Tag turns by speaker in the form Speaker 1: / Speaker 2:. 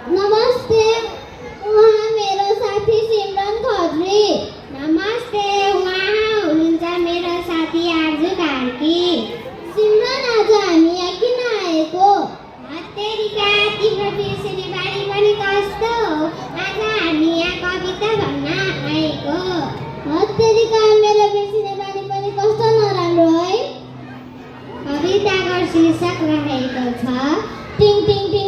Speaker 1: नमस्ते उहाँ मेरो साथी सिमरन खत्री।
Speaker 2: नमस्ते उहाँ हुनुहुन्छ मेरो साथी आर्जु कार्की।
Speaker 1: सिमरन आज हामी यहाँ किन आएको?
Speaker 2: हत्तेरिका तिम्रो बिर्सिने बानी पनि कस्तो हो? आज हामी यहाँ कविता भन्न आएको।
Speaker 1: हत्तेरिका मेरो बिर्सिने बानी पनि कस्तो नराम्रो है।
Speaker 2: कविताको शीर्षक रहेको छ
Speaker 1: टिङ टिङ टिङ